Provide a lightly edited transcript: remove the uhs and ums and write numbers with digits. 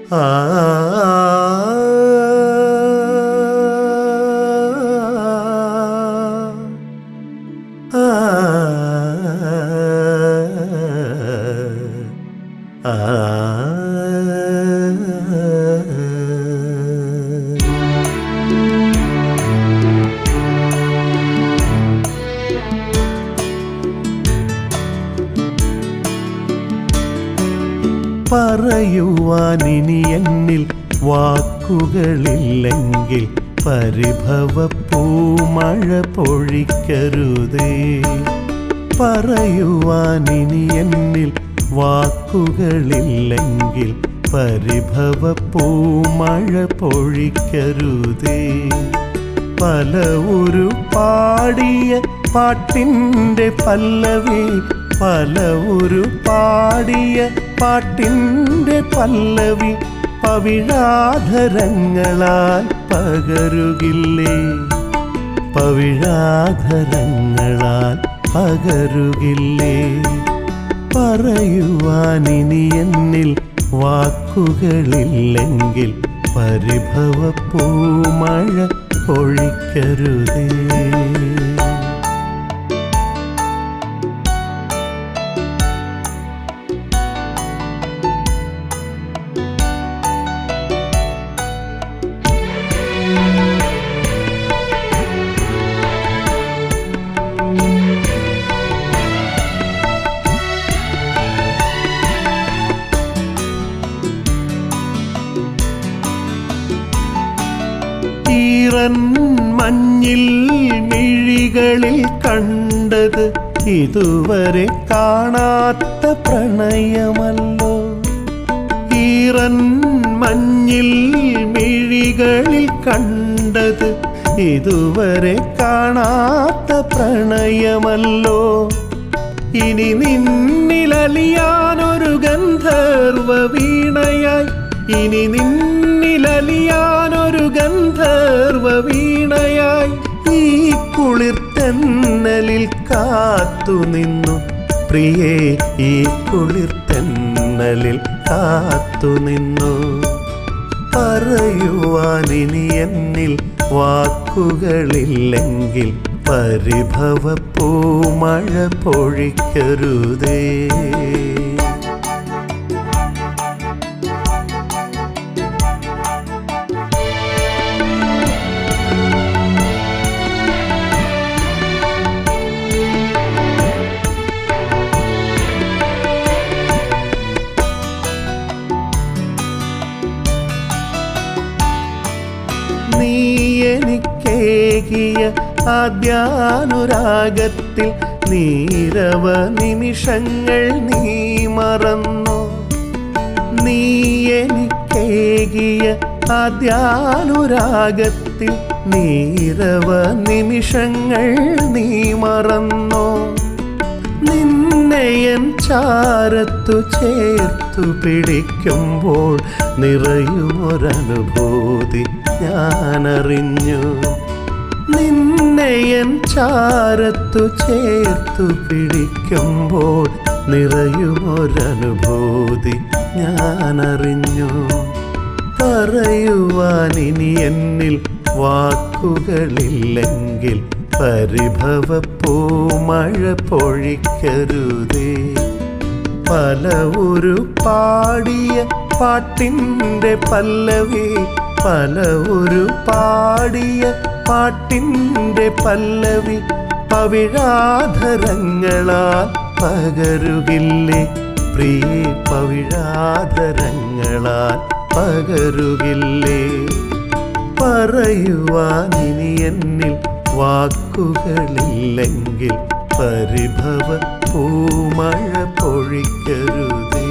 ആ പറയുവാനിനി എന്നിൽ വാക്കുകളില്ലെങ്കിൽ പരിഭവപ്പൂമഴ പൊഴിക്കരുതേ. പറയുവാനിനി എന്നിൽ വാക്കുകളില്ലെങ്കിൽ പരിഭവപ്പൂമഴ പൊഴിക്കരുതേ. പലവുരു പാടിയ പാട്ടിൻ്റെ പല്ലവി, പലവുരു പാടിയ പാട്ടിൻ്റെ പല്ലവി പവിഴാധരങ്ങളാൽ പകരുകില്ലേ, പവിഴാധരങ്ങളാൽ പകരുകില്ലേ. പറയുവാനിനി എന്നിൽ വാക്കുകളില്ലെങ്കിൽ പരിഭവപ്പൂമഴ പൊഴിക്കരുതേ. മഞ്ഞിൽ മിഴികളിൽ കണ്ടത് ഇതുവരെ കാണാത്ത പ്രണയമല്ലോ. ഈറൻ മഞ്ഞിൽ മിഴികളിൽ കണ്ടത് ഇതുവരെ കാണാത്ത പ്രണയമല്ലോ. ഇനി നിന്നിലലിയാനൊരു ഗന്ധർവ വീണയായി, ഇനി നിന്നിലലിയാനൊരു ഗന്ധർവ വീണയായി ഈ കുളിർത്തെന്നലിൽ കാത്തുനിന്നു പ്രിയേ, ഈ കുളിർത്തെന്നലിൽ കാത്തുനിന്നു. പറയുവാനിനി എന്നിൽ വാക്കുകളില്ലെങ്കിൽ പരിഭവപ്പൂമഴ പൊഴിക്കരുതേ. നീ എനിക്കേകിയ ആദ്യാനുരാഗത്തിൽ നീരവ നിമിഷങ്ങൾ നീ മറന്നു. നീ എനിക്കേകിയ ആദ്യാനുരാഗത്തിൽ നീരവ നിമിഷങ്ങൾ നീ മറന്നു. നിന്നെയൻ ചാരത്തു ചേർത്തു പിടിക്കുമ്പോൾ നിറയുമൊരനുഭൂതി ഞാനറിഞ്ഞു. നിന്നെയൻ ചാരത്തു ചേർത്തു പിടിക്കുമ്പോൾ നിറയുമൊരനുഭൂതി ഞാനറിഞ്ഞു. പറയുവാനിനി എന്നിൽ വാക്കുകളില്ലെങ്കിൽ പരിഭവപ്പൂമഴ പൊഴിക്കരുതേ. പലവുരു പാടിയ പാട്ടിൻ്റെ പല്ലവി, പലവുരു പാടിയ പാട്ടിൻ്റെ പല്ലവി പവിഴാധരങ്ങളാൽ പകരുകില്ലേ പ്രിയേ, പവിഴാധരങ്ങളാൽ പകരുകില്ലേ. പറയുവാനിനി എന്നിൽ വാക്കുകളില്ലെങ്കിൽ പരിഭവപ്പൂമഴ പൊഴിക്കരുതേ.